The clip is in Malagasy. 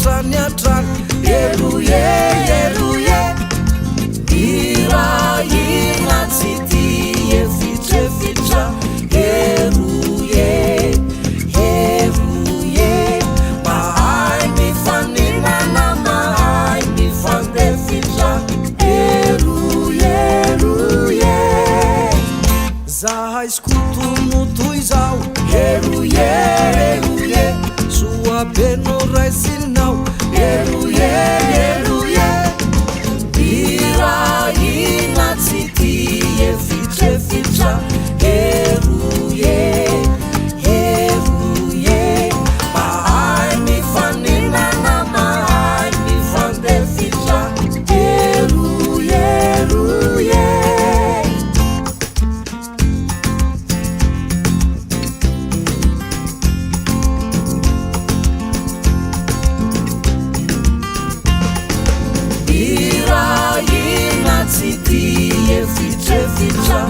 hatrany atrany eloe eloe irahina tsy ty efitrefitra eroe eroe mahay mifaninana mahay mifandefitra eroe eroe zahay skotono toy zao eroe eroe soapeno raisinao eroe eroe irahina tsy ty efitrefitra eroe eroe mahay mifaninana mahay mifandefitra eroe eroe irahina tsy ty efitrefitra